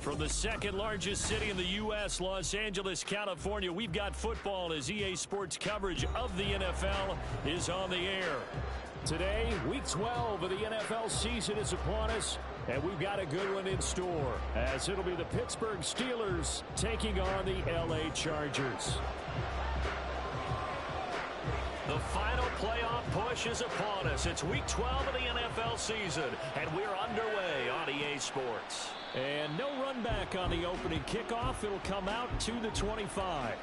From the second largest city in the U.S., Los Angeles, California, we've got football as EA Sports coverage of the NFL is on the air. Today, Week 12 of the NFL season is upon us, and we've got a good one in store, as it'll be the Pittsburgh Steelers taking on the L.A. Chargers. The final playoff push is upon us. It's Week 12 of the NFL season, and we're underway on EA Sports. And no run back on the opening kickoff. It'll come out to the 25.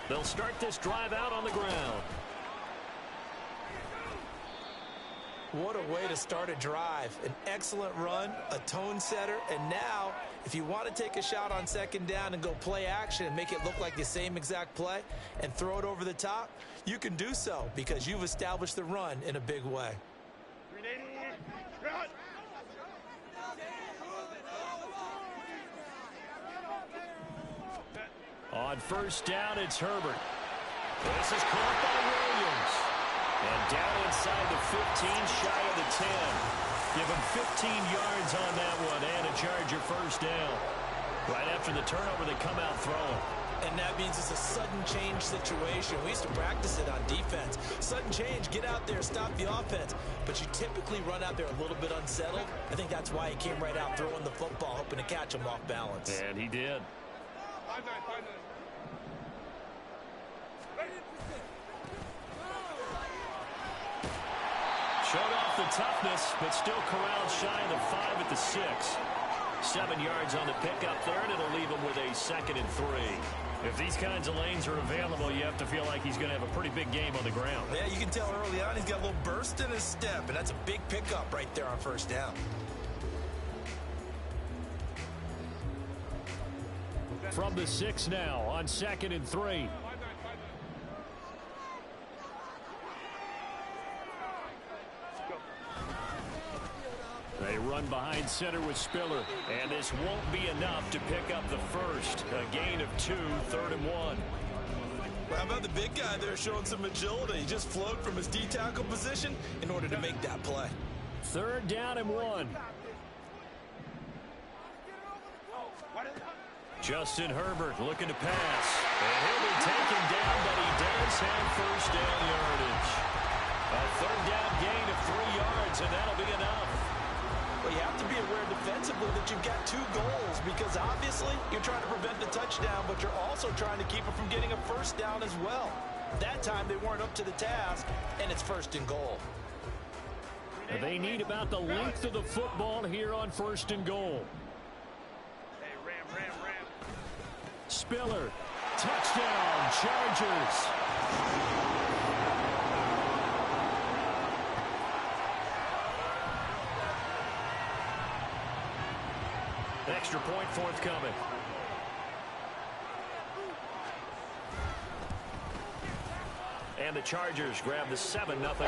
They'll start this drive out on the ground. What a way to start a drive. An excellent run, a tone setter, and now, if you want to take a shot on second down and go play action and make it look like the same exact play and throw it over the top, you can do so because you've established the run in a big way. On first down, it's Herbert. This is caught by Williams. And down inside the 15, shy of the 10. Give him 15 yards on that one and a Charger first down. Right after the turnover, they come out throwing. And that means it's a sudden change situation. We used to practice it on defense. Sudden change, get out there, stop the offense. But you typically run out there a little bit unsettled. I think that's why he came right out throwing the football, hoping to catch him off balance. And he did. Showed off the toughness, but still corralled shy of the 5 at the 6. 7 yards on the pickup there, and it'll leave him with a 2nd and 3. If these kinds of lanes are available, you have to feel like he's going to have a pretty big game on the ground. Yeah, you can tell early on he's got a little burst in his step, and that's a big pickup right there on first down. From the 6 now on 2nd and 3. They run behind center with Spiller, and this won't be enough to pick up the first. A gain of 2, 3rd and 1. How about the big guy there showing some agility? He just flowed from his D-tackle position in order to make that play. 3rd down and 1. Justin Herbert looking to pass. And he'll be taken down, but he does have first down yardage. A 3rd down gain of 3 yards, and that'll be enough. Well, you have to be aware defensively that you've got 2 goals because obviously you're trying to prevent the touchdown, but you're also trying to keep it from getting a first down as well. That time they weren't up to the task, and it's 1st and goal. They need about the length of the football here on 1st and goal. Spiller, touchdown, Chargers. Extra point forthcoming. And the Chargers grab the 7-0 lead.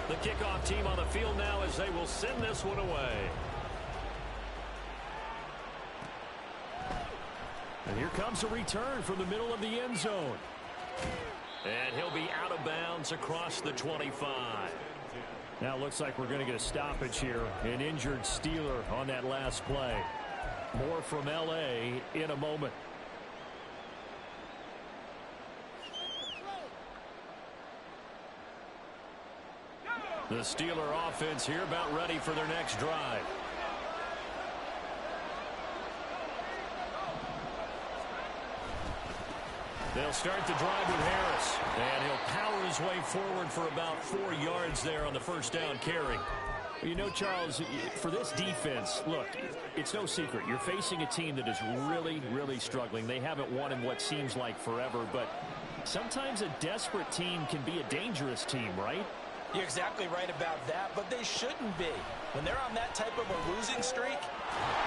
The kickoff team on the field now as they will send this one away. And here comes a return from the middle of the end zone. And he'll be out of bounds across the 25. Now it looks like we're going to get a stoppage here. An injured Steeler on that last play. More from L.A. in a moment. The Steeler offense here about ready for their next drive. They'll start the drive with Harris, and he'll power his way forward for about 4 yards there on the first down carry. You know, Charles, for this defense, look, it's no secret. You're facing a team that is really, really struggling. They haven't won in what seems like forever, but sometimes a desperate team can be a dangerous team, right? You're exactly right about that, but they shouldn't be. When they're on that type of a losing streak,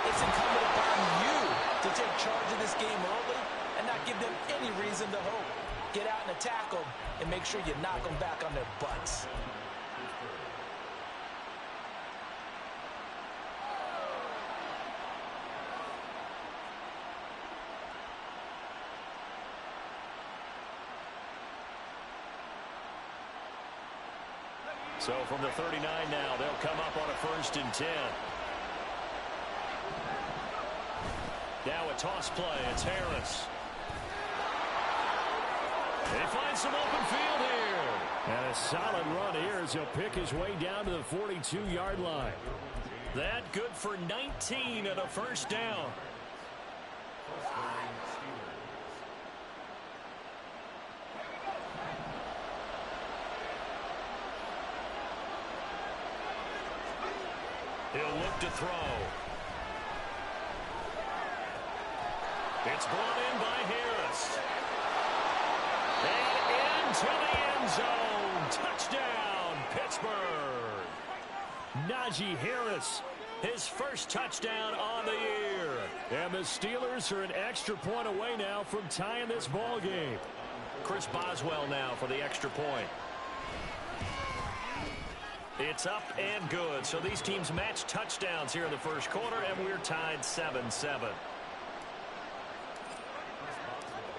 it's incumbent upon you to take charge of this game early and not give them any reason to hope. Get out and attack them, and make sure you knock them back on their butts. So from the 39 now, they'll come up on a 1st and 10. Now a toss play. It's Harris. They find some open field here. And a solid run here as he'll pick his way down to the 42-yard line. That good for 19 and a 1st down. He'll look to throw. It's brought in by Harris. And into the end zone. Touchdown, Pittsburgh. Najee Harris, his first touchdown on the year. And the Steelers are an extra point away now from tying this ball game. Chris Boswell now for the extra point. It's up and good. So these teams match touchdowns here in the first quarter, and we're tied 7-7.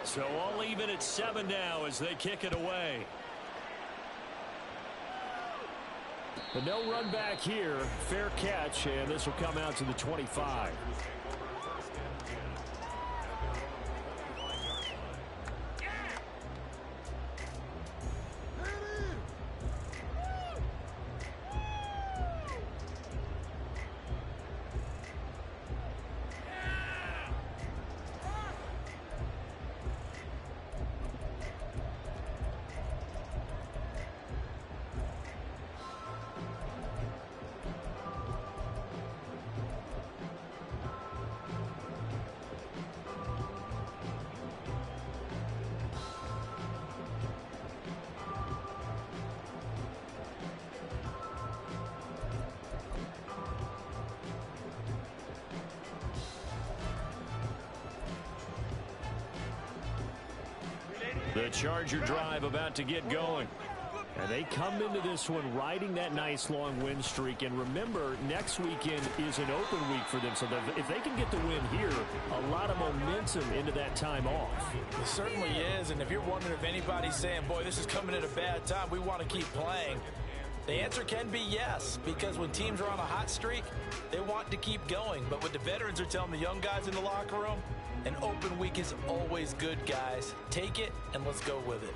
So all even at 7 now as they kick it away. But no run back here. Fair catch, and this will come out to the 25. The Charger drive about to get going. And they come into this one riding that nice long win streak. And remember, next weekend is an open week for them. So if they can get the win here, a lot of momentum into that time off. It certainly is. And if you're wondering if anybody's saying, boy, this is coming at a bad time, we want to keep playing, the answer can be yes. Because when teams are on a hot streak, they want to keep going. But what the veterans are telling the young guys in the locker room, an open week is always good, guys. Take it, and let's go with it.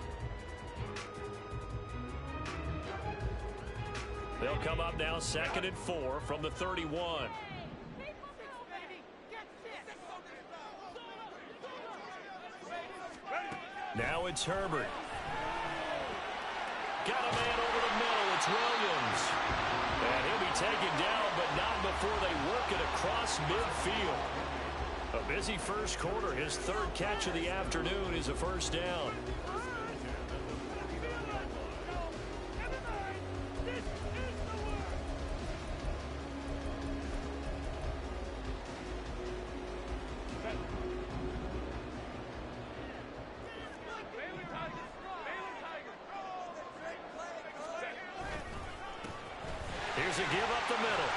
They'll come up now 2nd and 4 from the 31. Now it's Herbert. Got a man over the middle. It's Williams. And he'll be taken down, but not before they work it across midfield. A busy first quarter. His 3rd catch of the afternoon is a 1st down. Here's a give up the middle.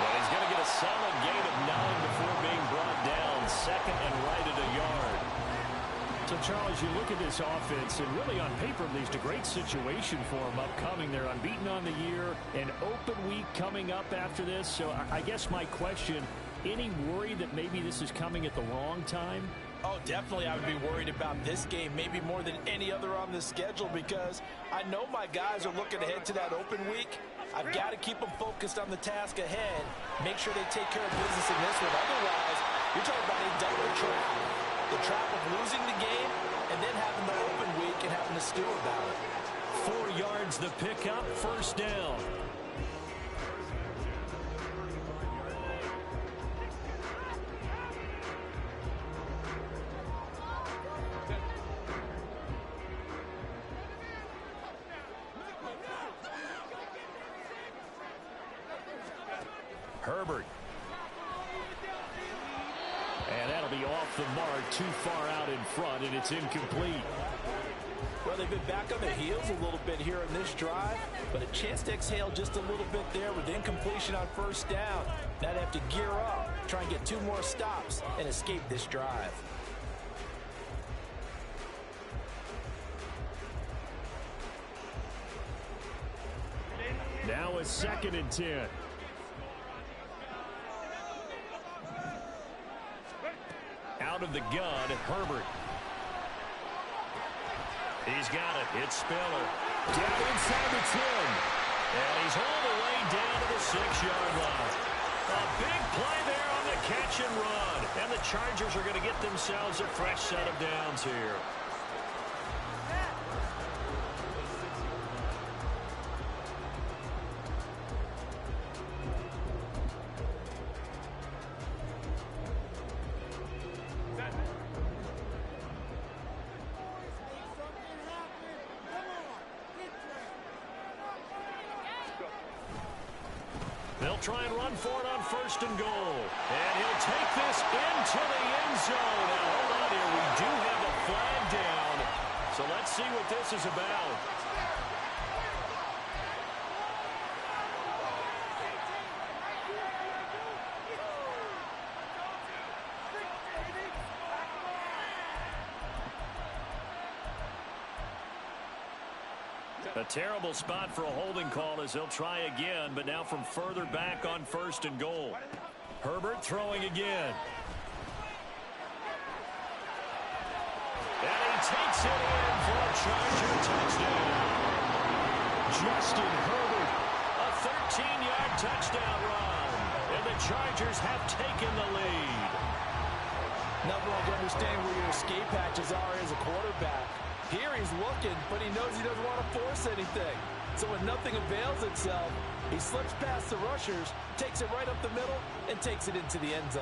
Well, he's going to get a solid gain of 9 before being brought down. 2nd and right at a yard. So, Charles, you look at this offense, and really on paper, at least, a great situation for them upcoming. They're unbeaten on the year, an open week coming up after this. So I guess my question, any worry that maybe this is coming at the wrong time? Oh, definitely I would be worried about this game, maybe more than any other on the schedule, because I know my guys are looking ahead to that open week. I've got to keep them focused on the task ahead, make sure they take care of business in this one. Otherwise, you're talking about a double trap. The trap of losing the game and then having the open week and having to stew about it. 4 yards the pickup, 1st down. Herbert. And that'll be off the mark, too far out in front, and it's incomplete. Well, they've been back on their heels a little bit here in this drive, but a chance to exhale just a little bit there with incompletion on first down. Now they have to gear up, try and get 2 more stops, and escape this drive. Now a 2nd and 10. Out of the gun, Herbert. He's got it. It's Spiller. Down inside the 10. And he's all the way down to the 6-yard line. A big play there on the catch and run. And the Chargers are going to get themselves a fresh set of downs here. They'll try and run for it on 1st and goal. And he'll take this into the end zone. Now, hold on here. We do have a flag down. So let's see what this is about. A terrible spot for a holding call as they'll try again, but now from further back on 1st and goal. Herbert throwing again. And he takes it in for a Charger touchdown. Justin Herbert, a 13-yard touchdown run. And the Chargers have taken the lead. Never like to understand where your escape hatches are as a quarterback. Here he's looking, but he knows he doesn't want to force anything. So when nothing avails itself, he slips past the rushers, takes it right up the middle, and takes it into the end zone.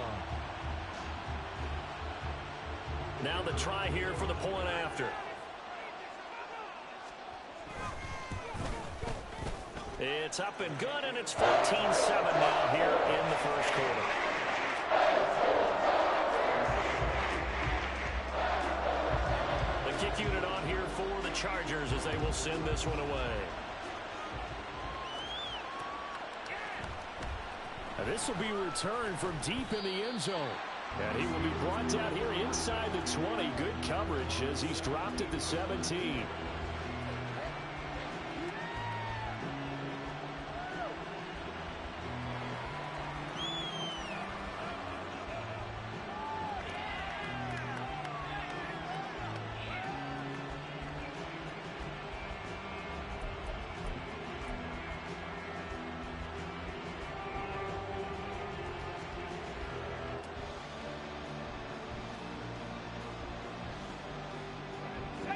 Now the try here for the point after. It's up and good, and it's 14-7 now here in the 1st quarter. Kick unit on here for the Chargers as they will send this one away. Now this will be returned from deep in the end zone. And he will be brought down here inside the 20. Good coverage as he's dropped at the 17.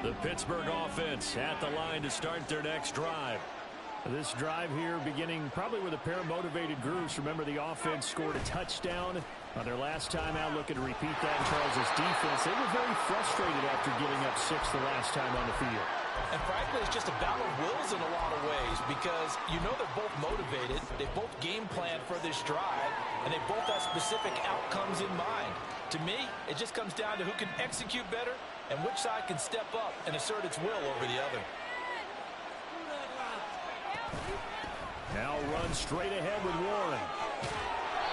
The Pittsburgh offense at the line to start their next drive. This drive here beginning probably with a pair of motivated groups. Remember, the offense scored a touchdown on their last time out. Looking to repeat that in Charles' defense. They were very frustrated after giving up 6 the last time on the field. And frankly, it's just a battle of wills in a lot of ways because you know they're both motivated. They both game planned for this drive, and they both have specific outcomes in mind. To me, it just comes down to who can execute better and which side can step up and assert its will over the other. Now run straight ahead with Warren.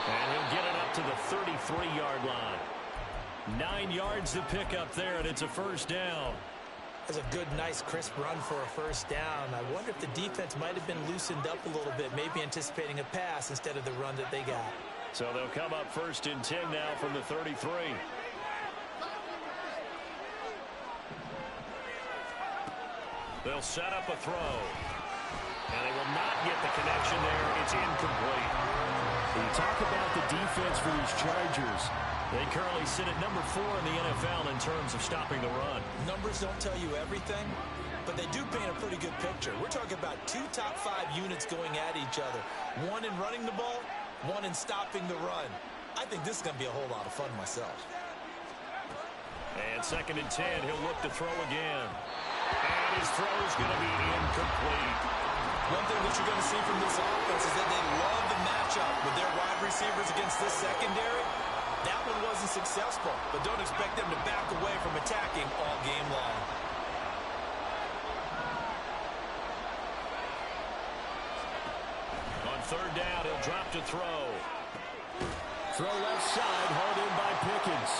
And he'll get it up to the 33-yard line. 9 yards to pick up there, and it's a 1st down. That's a good, nice, crisp run for a 1st down. I wonder if the defense might have been loosened up a little bit, maybe anticipating a pass instead of the run that they got. So they'll come up 1st and 10 now from the 33. They'll set up a throw. And they will not get the connection there. It's incomplete. When you talk about the defense for these Chargers, they currently sit at number 4 in the NFL in terms of stopping the run. Numbers don't tell you everything, but they do paint a pretty good picture. We're talking about 2 top 5 units going at each other. One in running the ball, one in stopping the run. I think this is going to be a whole lot of fun myself. And 2nd and 10, he'll look to throw again. And his throw is going to be incomplete. One thing that you're going to see from this offense is that they love the matchup with their wide receivers against this secondary. That one wasn't successful, but don't expect them to back away from attacking all game long. On third down, he'll drop to throw. Throw left side, hauled in by Pickens.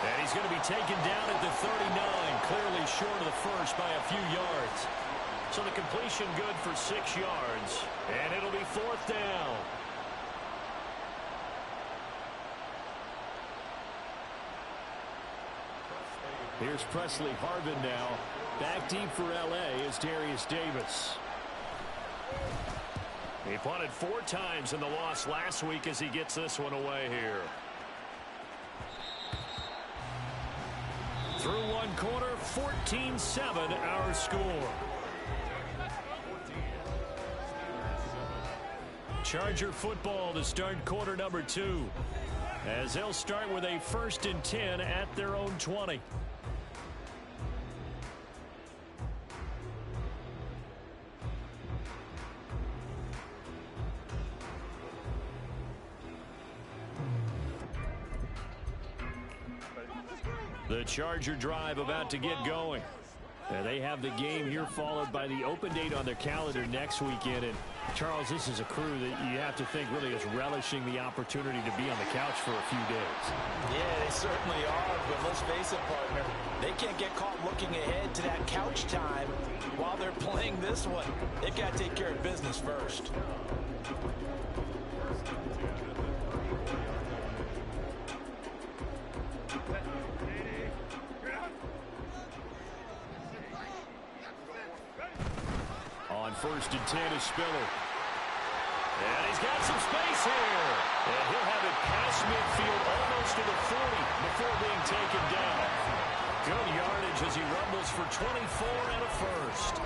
And he's going to be taken down at the 39, clearly short of the first by a few yards. So the completion good for 6 yards, and it'll be fourth down. Here's Presley Harvin now. Back deep for L.A. is Darius Davis. He punted 4 times in the loss last week as he gets this one away here. Through one quarter, 14-7 our score. Charger football to start quarter number 2. As they'll start with a 1st and 10 at their own 20. The Charger drive about to get going. They have the game here followed by the open date on their calendar next weekend. And Charles, this is a crew that you have to think really is relishing the opportunity to be on the couch for a few days. Yeah, they certainly are, but let's face it, partner. They can't get caught looking ahead to that couch time while they're playing this one. They've got to take care of business first. On 1st and 10 is Spiller. And he's got some space here. And he'll have it past midfield almost to the 40 before being taken down. Good yardage as he rumbles for 24 and a first.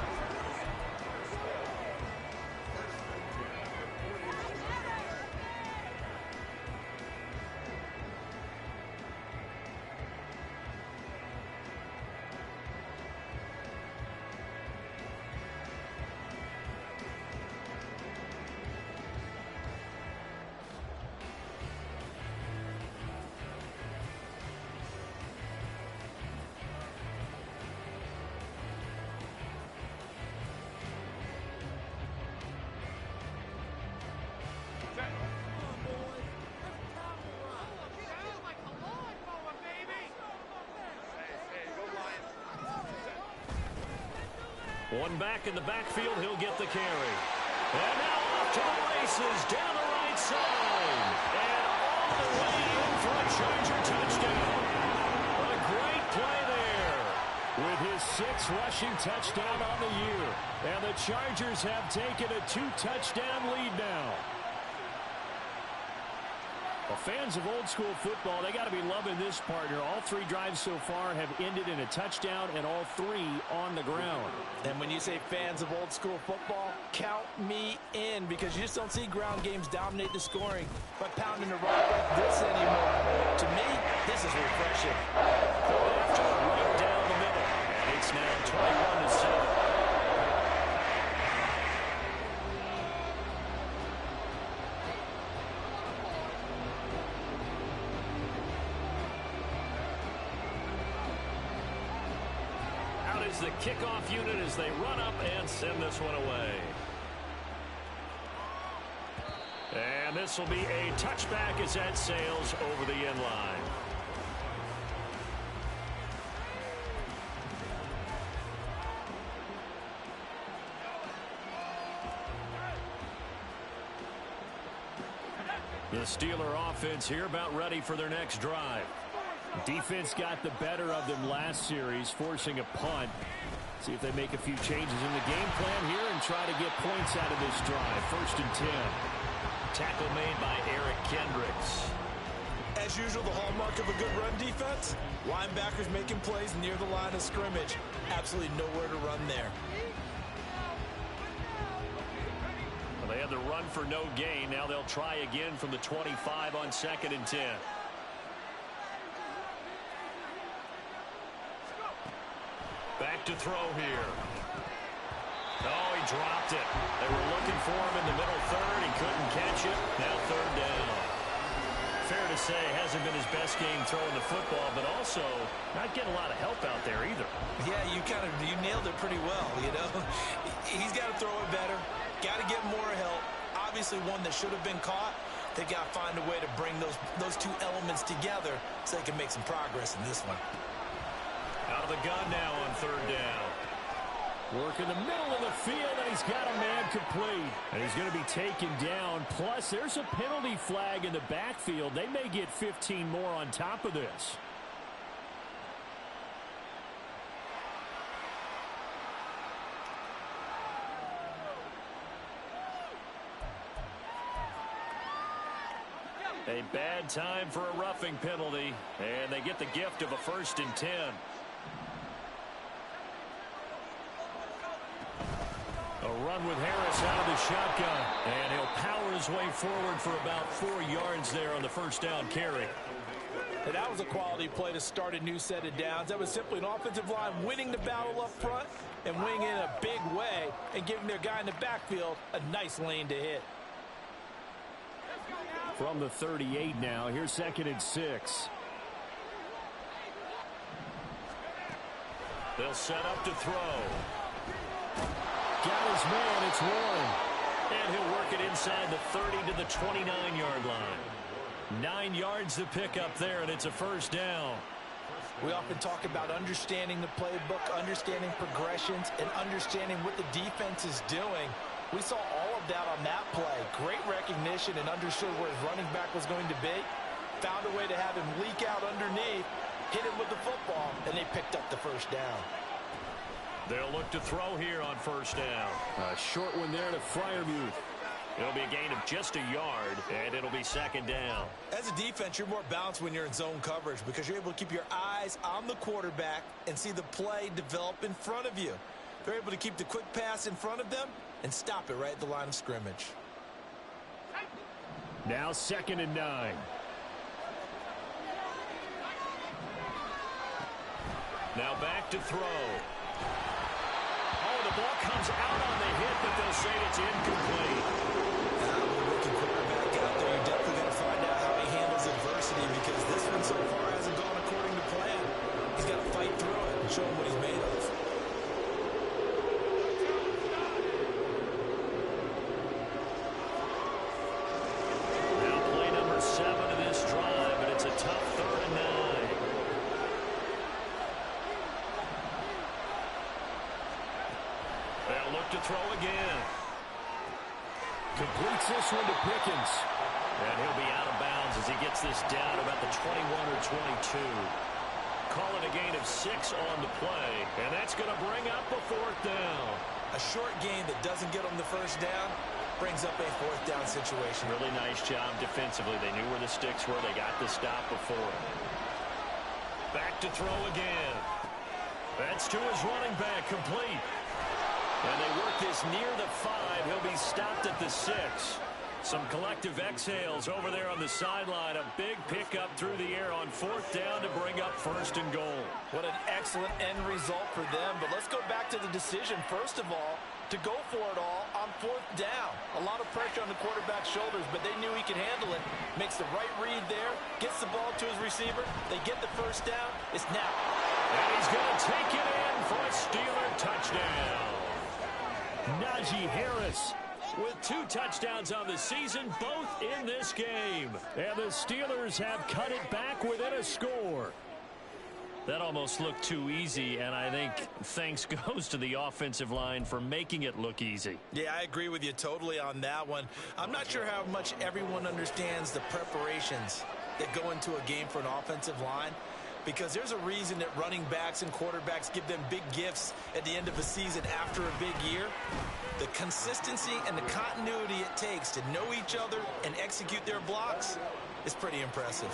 One back in the backfield, he'll get the carry. And now off to the races, down the right side. And all the way in for a Charger touchdown. A great play there. With his 6th rushing touchdown on the year. And the Chargers have taken a 2-touchdown lead now. Well, fans of old school football, they got to be loving this, partner. All 3 drives so far have ended in a touchdown, and all 3 on the ground. And when you say fans of old school football, count me in, because you just don't see ground games dominate the scoring by pounding the rock like this anymore. To me, this is refreshing. After right down the middle, and it's now 21-7. The kickoff unit as they run up and send this one away. And this will be a touchback as that sails over the end line. The Steeler offense here about ready for their next drive. Defense got the better of them last series, forcing a punt. See if they make a few changes in the game plan here and try to get points out of this drive. 1st and 10. Tackle made by Eric Kendricks. As usual, the hallmark of a good run defense, linebackers making plays near the line of scrimmage. Absolutely nowhere to run there. Well, they had the run for no gain. Now they'll try again from the 25 on 2nd and 10. Back to throw here. Oh, he dropped it. They were looking for him in the middle 3rd. He couldn't catch it. Now 3rd down. Fair to to say hasn't been his best game throwing the football, but also not getting a lot of help out there either. Yeah, you nailed it pretty well, you know. He's got to throw it better, got to get more help. Obviously one that should have been caught. They got to find a way to bring those two elements together so they can make some progress in this one. Out of the gun now on third down. Work in the middle of the field, and he's got a man complete. And he's going to be taken down. Plus, there's a penalty flag in the backfield. They may get 15 more on top of this. A bad time for a roughing penalty, and they get the gift of a 1st and 10. A run with Harris out of the shotgun, and he'll power his way forward for about 4 yards there on the 1st down carry. And that was a quality play to start a new set of downs. That was simply an offensive line winning the battle up front and winning in a big way and giving their guy in the backfield a nice lane to hit. From the 38 now, here's 2nd and 6. They'll set up to throw. Got his man, it's Warren. And he'll work it inside the 30 to the 29-yard line. 9 yards to pick up there, and it's a 1st down. We often talk about understanding the playbook, understanding progressions, and understanding what the defense is doing. We saw all of that on that play. Great recognition and understood where his running back was going to be. Found a way to have him leak out underneath, hit him with the football, and they picked up the 1st down. They'll look to throw here on 1st down. A short one there to Freiermuth. It'll be a gain of just a yard, and it'll be 2nd down. As a defense, you're more balanced when you're in zone coverage because you're able to keep your eyes on the quarterback and see the play develop in front of you. They're able to keep the quick pass in front of them and stop it right at the line of scrimmage. Now 2nd and 9. Now back to throw. Oh, the ball comes out on the hit, but they'll say it's incomplete. With rookie quarterback out there, you're definitely going to find out how he handles adversity because this one so far hasn't gone according to plan. He's got to fight through it and show him what he's made of. Now play number 7 of this drive, and it's a tough 3rd and 9. They'll look to throw again. Completes this one to Pickens. And he'll be out of bounds as he gets this down about the 21 or 22. Call it a gain of 6 on the play. And that's going to bring up a 4th down. A short gain that doesn't get them the 1st down brings up a 4th down situation. Really nice job defensively. They knew where the sticks were. They got the stop before. Back to throw again. That's to his running back, complete. And they work this near the 5. He'll be stopped at the 6. Some collective exhales over there on the sideline. A big pickup through the air on 4th down to bring up 1st and goal. What an excellent end result for them. But let's go back to the decision, first of all, to go for it all on 4th down. A lot of pressure on the quarterback's shoulders, but they knew he could handle it. Makes the right read there, gets the ball to his receiver. They get the 1st down. It's now. And he's going to take it in for a Steeler touchdown. Najee Harris with 2 touchdowns on the season, both in this game. And the Steelers have cut it back within a score. That almost looked too easy, and I think thanks goes to the offensive line for making it look easy. Yeah, I agree with you totally on that one. I'm not sure how much everyone understands the preparations that go into a game for an offensive line, because there's a reason that running backs and quarterbacks give them big gifts at the end of a season after a big year. The consistency and the continuity it takes to know each other and execute their blocks is pretty impressive.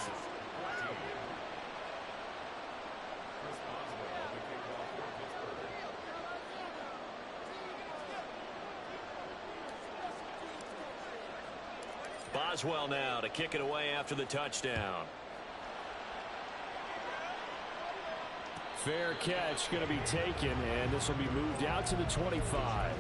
Boswell now to kick it away after the touchdown. Fair catch going to be taken, and this will be moved out to the 25.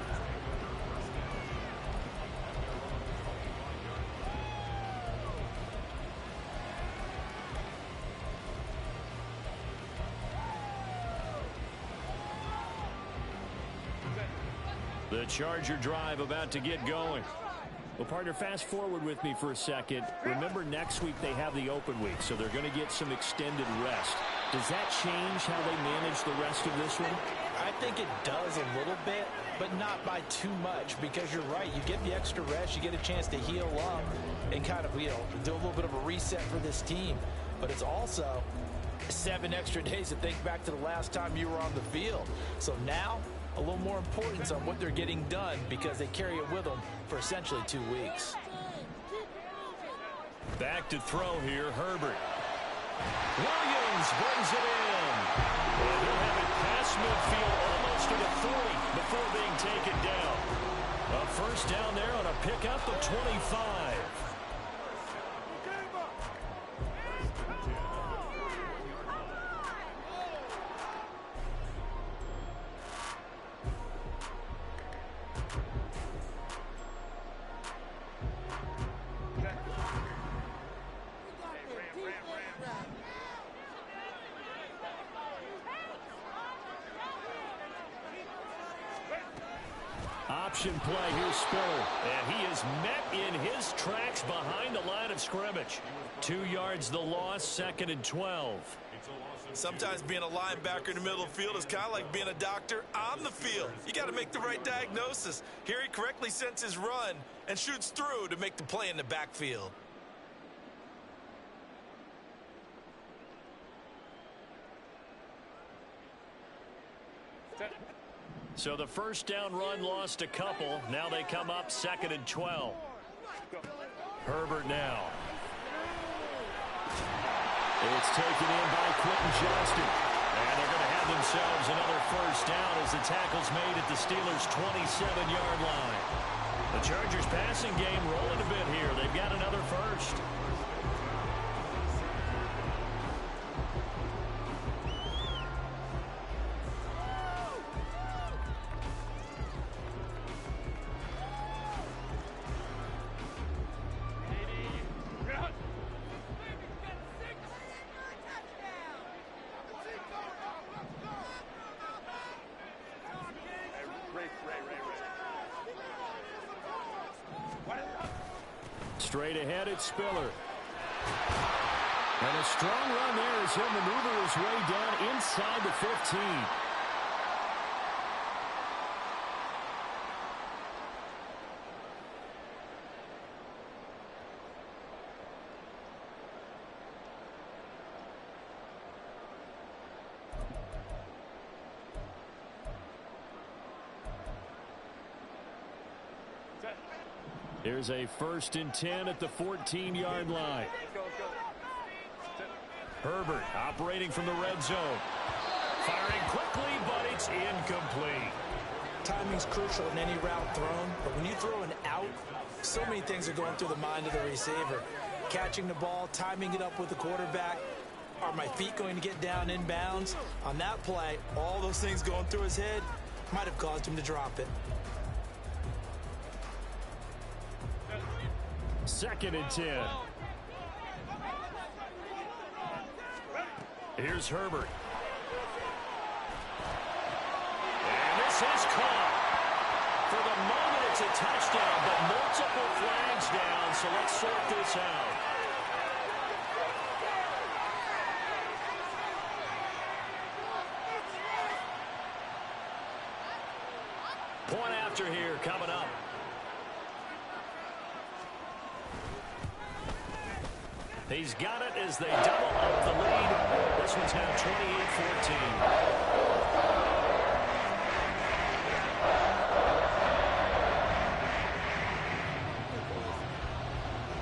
The Charger drive about to get going. Well, partner, fast forward with me for a second. Remember, next week they have the open week, so they're going to get some extended rest. Does that change how they manage the rest of this one? I think it does a little bit, but not by too much, because you're right. You get the extra rest, you get a chance to heal up and kind of, do a little bit of a reset for this team. But it's also 7 extra days to think back to the last time you were on the field. So now, a little more importance on what they're getting done, because they carry it with them for essentially 2 weeks. Back to throw here, Herbert. Williams brings it in. And he'll have it past midfield almost to the 40 before being taken down. A first down there on a pickup of 25. Option play, here's Spiller. And he is met in his tracks behind the line of scrimmage. 2 yards the loss, 2nd and 12. Sometimes being a linebacker in the middle of the field is kind of like being a doctor on the field. You got to make the right diagnosis. Here he correctly sends his run and shoots through to make the play in the backfield. So the first down run lost a couple. Now they come up 2nd and 12. Herbert now. It's taken in by Quentin Johnston. And they're going to have themselves another first down as the tackle's made at the Steelers' 27-yard line. The Chargers passing game rolling a bit here. They've got another first. Straight ahead, it's Spiller. And a strong run there as he'll maneuver his way down inside the 15. Here's a 1st and 10 at the 14-yard line. Herbert operating from the red zone. Firing quickly, but it's incomplete. Timing's crucial in any route thrown, but when you throw an out, so many things are going through the mind of the receiver. Catching the ball, timing it up with the quarterback. Are my feet going to get down in bounds? On that play, all those things going through his head might have caused him to drop it. 2nd and 10. Here's Herbert. And this is caught. For the moment, it's a touchdown, but multiple flags down, so let's sort this out. Point after here coming up. He's got it as they double up the lead. This one's now 28-14.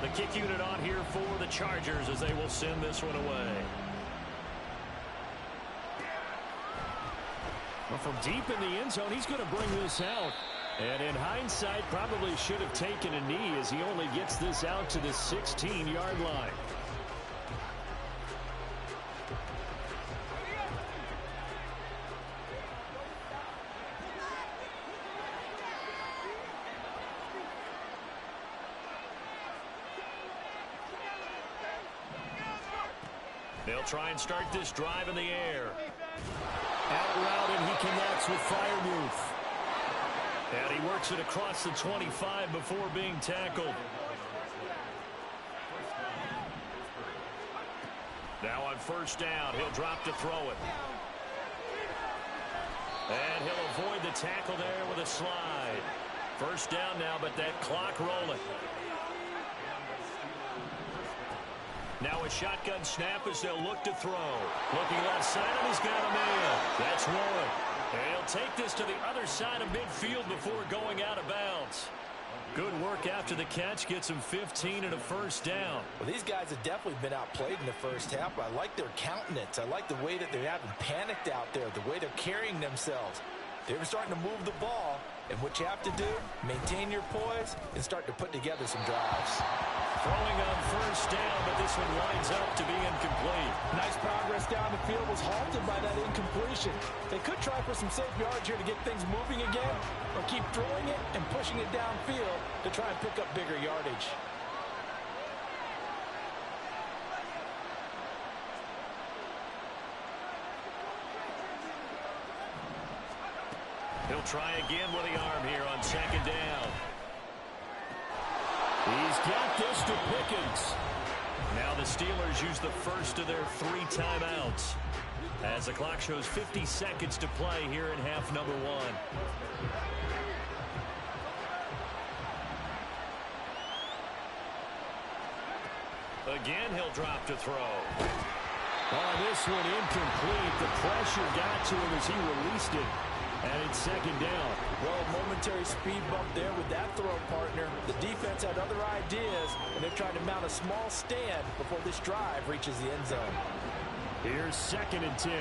The kick unit on here for the Chargers as they will send this one away. Well, from deep in the end zone, he's going to bring this out. And in hindsight, probably should have taken a knee as he only gets this out to the 16-yard line. They'll try and start this drive in the air. Out route, and he connects with Freiermuth. And he works it across the 25 before being tackled. Now on first down, he'll drop to throw it. And he'll avoid the tackle there with a slide. First down now, but that clock rolling. Now a shotgun snap as they'll look to throw. Looking left side, and he's got a man. That's one. And he'll take this to the other side of midfield before going out of bounds. Good work after the catch. Gets him 15 and a first down. Well, these guys have definitely been outplayed in the first half. I like their countenance. I like the way that they haven't panicked out there, the way they're carrying themselves. They're starting to move the ball, and what you have to do, maintain your poise and start to put together some drives. Throwing on first down, but this one winds up to be incomplete. Nice progress down the field, was halted by that incompletion. They could try for some safe yards here to get things moving again, or keep throwing it and pushing it downfield to try and pick up bigger yardage. He'll try again with the arm here on second down. He's got this to Pickens. Now the Steelers use the first of their 3 timeouts as the clock shows 50 seconds to play here in half number 1. Again, he'll drop to throw. Oh, this one incomplete. The pressure got to him as he released it. And it's second down. Well, momentary speed bump there with that throw, partner. The defense had other ideas, and they're trying to mount a small stand before this drive reaches the end zone. Here's second and 10.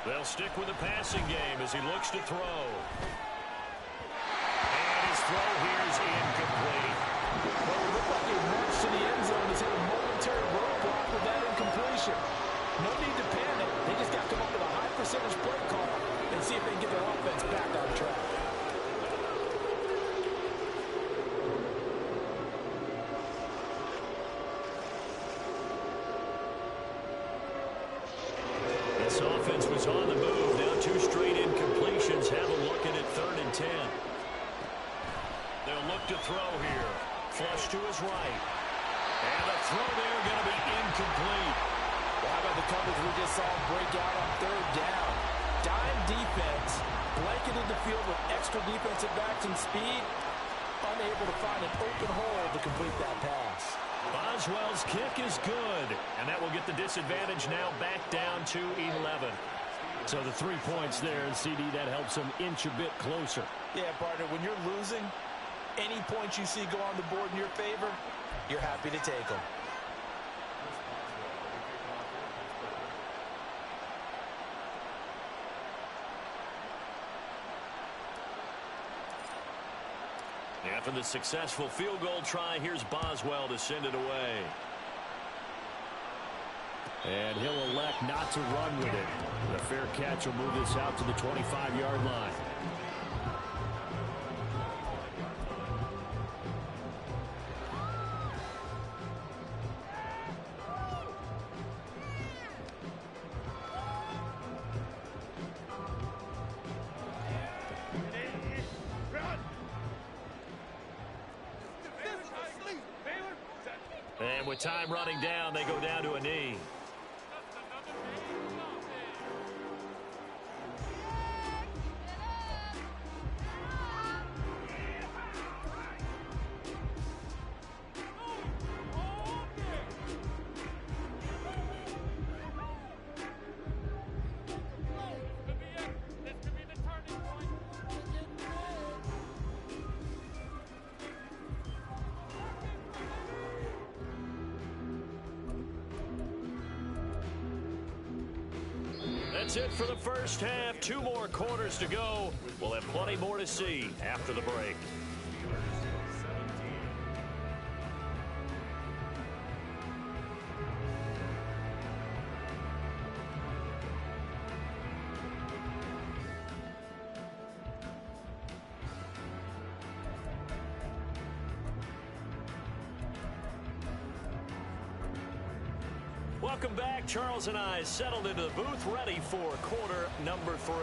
They'll stick with the passing game as he looks to throw. And his throw here is incomplete. Well, it looked like he marched to the end zone. He's hit a momentary roadblock with that incompletion. No need to panic. They just got to come up with a high percentage play call and see if they can get their offense back on track. This offense was on the move. Now 2 straight incompletions. Have a look at it, 3rd and 10. They'll look to throw here. Flush to his right. And the throw there going to be incomplete. Well, how about the coverage we just saw break out on 3rd down? Dime defense, blanketed the field with extra defensive backs and speed, unable to find an open hole to complete that pass. Boswell's kick is good, and that will get the disadvantage now back down to 11. So the 3 points there, and CD, that helps them inch a bit closer. Yeah, partner, when you're losing, any points you see go on the board in your favor, you're happy to take them. After the successful field goal try, here's Boswell to send it away. And he'll elect not to run with it. The fair catch will move this out to the 25-yard line. And with time running down, they go down to a knee. That's it for the first half. 2 more quarters to go. We'll have plenty more to see after the break. welcome back. Charles and I settled into the booth, ready for quarter number 3.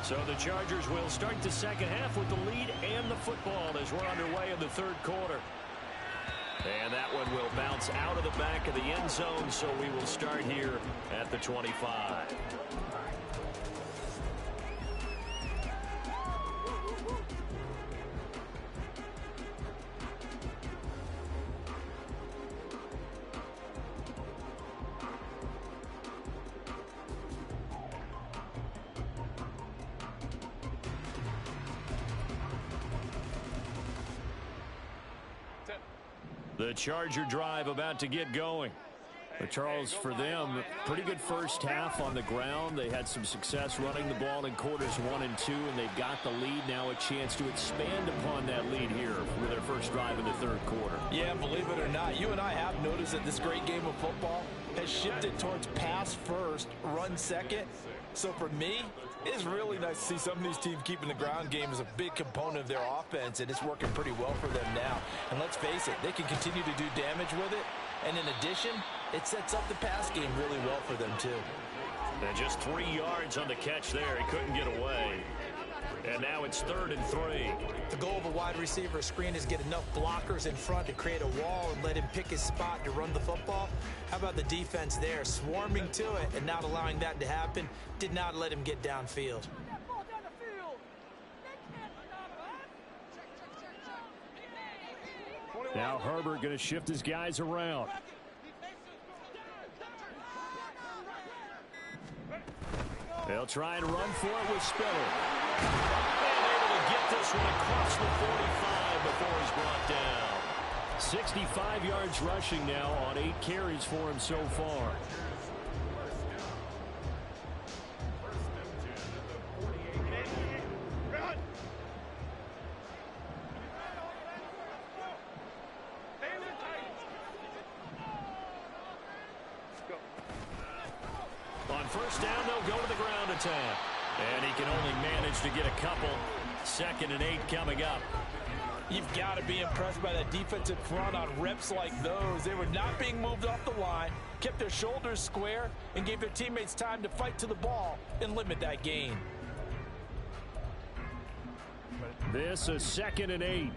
So the Chargers will start the second half with the lead and the football as we're underway in the third quarter. And that one will bounce out of the back of the end zone, so we will start here at the 25. The Charger drive about to get going. But Charles, for them, pretty good first half on the ground. They had some success running the ball in quarters 1 and 2, and they've got the lead. Now a chance to expand upon that lead here with their first drive in the third quarter. Yeah, believe it or not, you and I have noticed that this great game of football has shifted towards pass first, run second. So for me, it's really nice to see some of these teams keeping the ground game as a big component of their offense, and it's working pretty well for them now. And let's face it, they can continue to do damage with it. And in addition, it sets up the pass game really well for them, too. And just 3 yards on the catch there. He couldn't get away. And now it's 3rd and 3. The goal of a wide receiver screen is get enough blockers in front to create a wall and let him pick his spot to run the football. How about the defense there, swarming to it and not allowing that to happen? Did not let him get downfield. Now Herbert going to shift his guys around. They'll try and run for it with Spiller. And able to get this one across the 45 before he's brought down. 65 yards rushing now on 8 carries for him so far. On first down, they'll go to the ground attack. And he can only manage to get a couple. 2nd and 8 coming up. You've got to be impressed by that defensive front on reps like those. They were not being moved off the line, kept their shoulders square, and gave their teammates time to fight to the ball and limit that gain. This is 2nd and 8.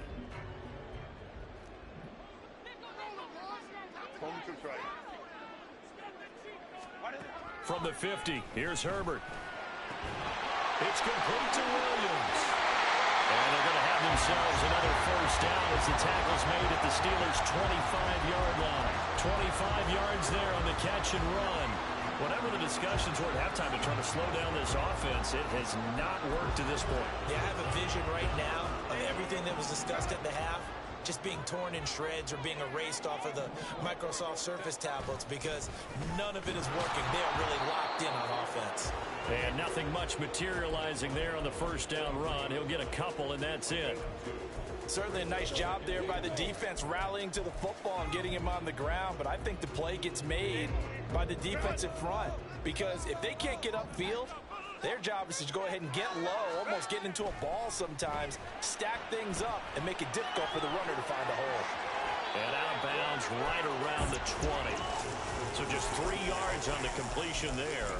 From the 50, here's Herbert. It's complete to Williams. And they're going to have themselves another first down as the tackle's made at the Steelers' 25-yard line. 25 yards there on the catch and run. Whatever the discussions were at halftime to try to slow down this offense, it has not worked to this point. Yeah, I have a vision right now of everything that was discussed at the half just being torn in shreds or being erased off of the Microsoft Surface tablets because none of it is working. They are really locked in on offense. And nothing much materializing there on the first down run. He'll get a couple, and that's it. Certainly a nice job there by the defense rallying to the football and getting him on the ground, but I think the play gets made by the defensive front because if they can't get upfield, their job is to go ahead and get low, almost get into a ball sometimes, stack things up, and make it difficult for the runner to find a hole. And out of bounds right around the 20. So just 3 yards on the completion there.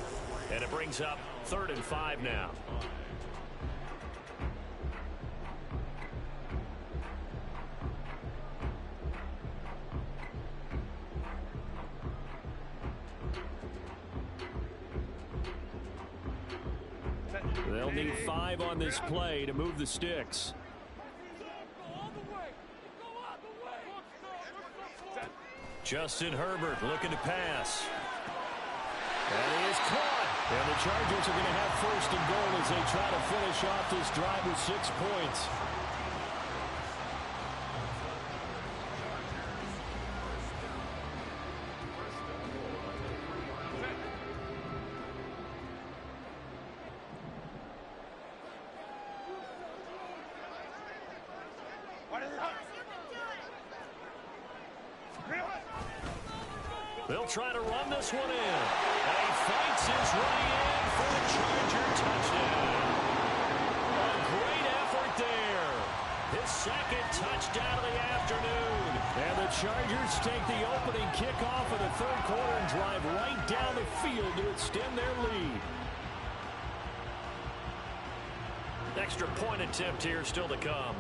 And it brings up 3rd and 5 now. They'll need 5 on this play to move the sticks. Justin Herbert looking to pass. And he is caught. And the Chargers are going to have 1st and goal as they try to finish off this drive with 6 points. They'll try to run this one in. And he fights his way in for the Charger touchdown. A great effort there. His second touchdown of the afternoon. And the Chargers take the opening kickoff of the third quarter and drive right down the field to extend their lead. Extra point attempt here still to come.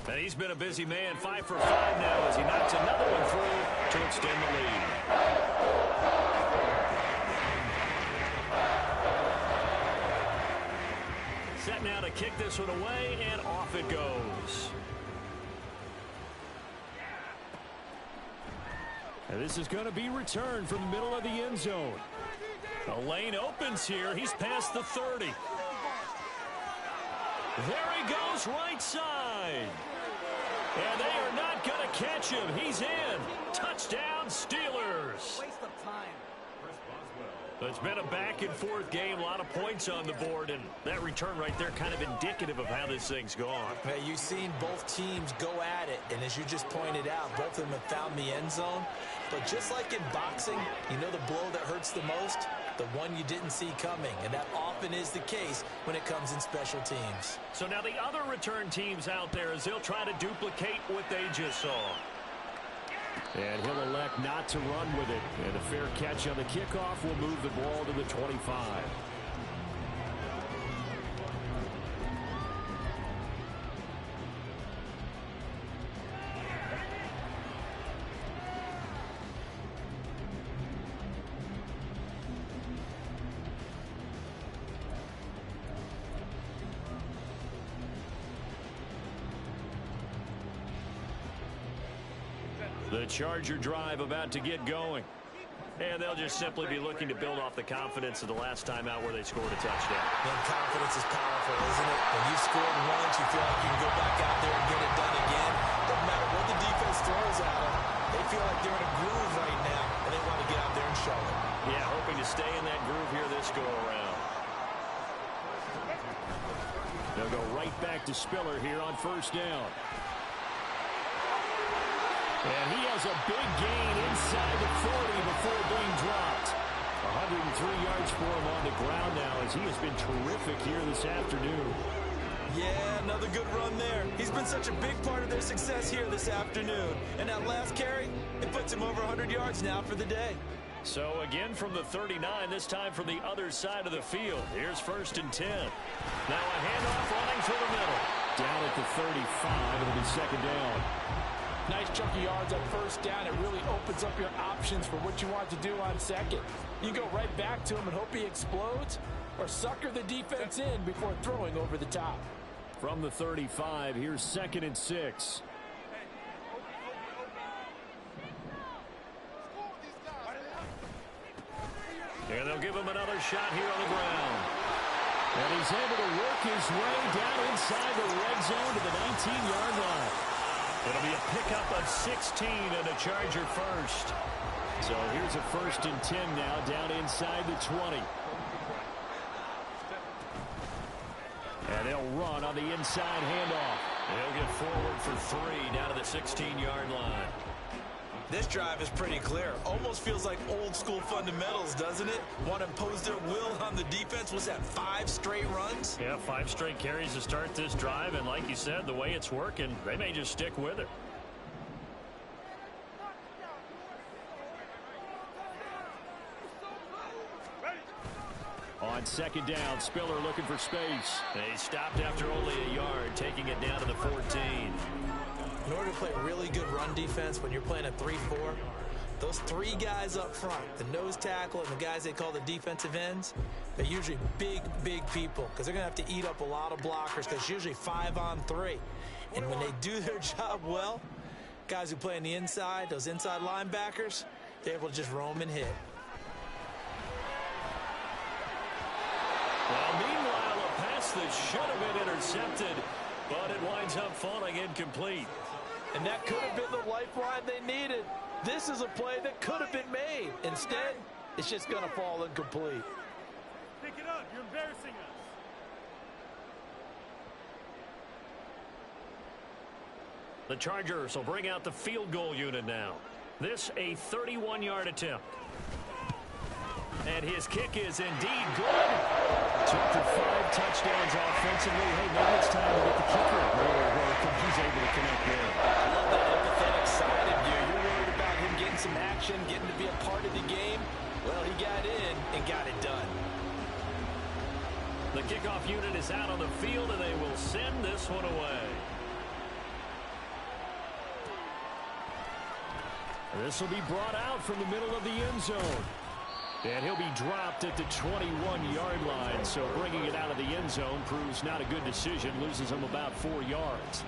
And he's been a busy man, 5 for 5 now as he knocks another one through to extend the lead. Set now to kick this one away, and off it goes. And this is going to be returned from the middle of the end zone. The lane opens here. He's past the 30. There he goes, right side. And they are not going to catch him. He's in. Touchdown, Steelers. Waste of time. It's been a back-and-forth game, a lot of points on the board, and that return right there kind of indicative of how this thing's gone. Hey, you've seen both teams go at it, and as you just pointed out, both of them have found the end zone. But just like in boxing, you know the blow that hurts the most? The one you didn't see coming, and that often is the case when it comes in special teams. So now the other return teams out there as they'll try to duplicate what they just saw. And he'll elect not to run with it. And a fair catch on the kickoff will move the ball to the 25. The Charger drive about to get going. And they'll just simply be looking to build off the confidence of the last time out where they scored a touchdown. And confidence is powerful, isn't it? When you've scored once, you feel like you can go back out there and get it done again. Doesn't matter what the defense throws at them. They feel like they're in a groove right now, and they want to get out there and show it. Yeah, hoping to stay in that groove here this go-around. They'll go right back to Spiller here on first down. And he has a big gain inside the 40 before being dropped. 103 yards for him on the ground now as he has been terrific here this afternoon. Yeah, another good run there. He's been such a big part of their success here this afternoon. And that last carry, it puts him over 100 yards now for the day. So again from the 39, this time from the other side of the field. Here's 1st and 10. Now a handoff running through the middle. Down at the 35, it'll be 2nd down. Nice chunky yards on first down. It really opens up your options for what you want to do on second. You go right back to him and hope he explodes, or sucker the defense in before throwing over the top. From the 35, here's 2nd and 6. And they'll give him another shot here on the ground. And he's able to work his way down inside the red zone to the 19-yard line. It'll be a pickup of 16 and a Charger first. So here's a 1st and 10 now down inside the 20. And they'll run on the inside handoff. They'll get forward for 3 down to the 16-yard line. This drive is pretty clear. Almost feels like old school fundamentals, doesn't it? Want to impose their will on the defense. Was that 5 straight runs? Yeah, 5 straight carries to start this drive. And like you said, the way it's working, they may just stick with it. On 2nd down, Spiller looking for space. They stopped after only a yard, taking it down to the 14. In order to play really good run defense when you're playing a 3-4, those 3 guys up front, the nose tackle and the guys they call the defensive ends, they're usually big, big people because they're going to have to eat up a lot of blockers because it's usually 5 on 3. And when they do their job well, guys who play on the inside, those inside linebackers, they're able to just roam and hit. Well, meanwhile, a pass that should have been intercepted, but it winds up falling incomplete. And that could have been the lifeline they needed. This is a play that could have been made. Instead, it's just going to fall incomplete. Pick it up. You're embarrassing us. The Chargers will bring out the field goal unit now. This a 31-yard attempt. And his kick is indeed good. So after 5 touchdowns offensively, hey, maybe it's time to get the kicker more work, and he's able to connect there. I love that empathetic side of you. You're worried about him getting some action, getting to be a part of the game. Well, he got in and got it done. The kickoff unit is out on the field, and they will send this one away. This will be brought out from the middle of the end zone. And he'll be dropped at the 21-yard line. So bringing it out of the end zone proves not a good decision. Loses him about 4 yards.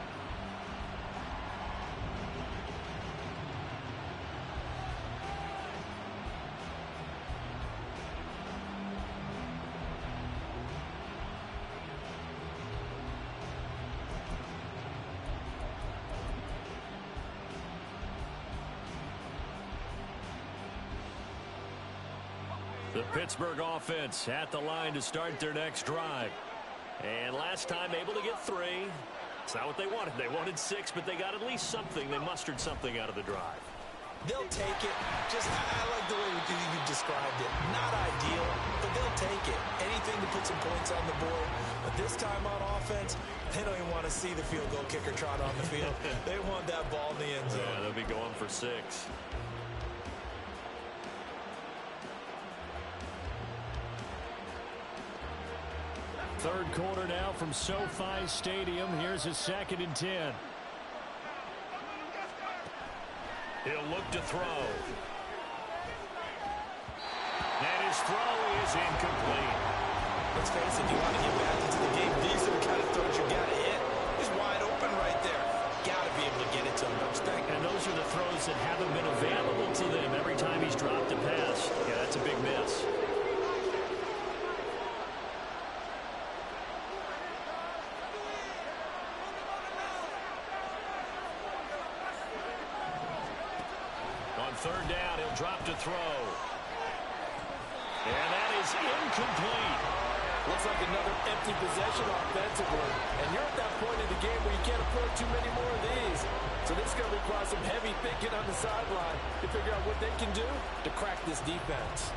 The Pittsburgh offense at the line to start their next drive. And last time able to get 3. It's not what they wanted. They wanted 6, but they got at least something. They mustered something out of the drive. They'll take it. I like the way you described it. Not ideal, but they'll take it. Anything to put some points on the board. But this time on offense, they don't even want to see the field goal kicker trot on the field. They want that ball in the end zone. Yeah, they'll be going for 6. Third quarter now from SoFi Stadium. Here's a 2nd and 10. He'll look to throw. And his throw is incomplete. Let's face it, if you want to get back into the game, these are the kind of throws you got to hit. He's wide open right there. Got to be able to get it to him, don't you think? And those are the throws that haven't been available to them every time he's dropped a pass. Yeah, that's a big miss. Third down, he'll drop to throw. And that is incomplete. Looks like another empty possession offensively. And you're at that point in the game where you can't afford too many more of these. So this is going to require some heavy thinking on the sideline to figure out what they can do to crack this defense.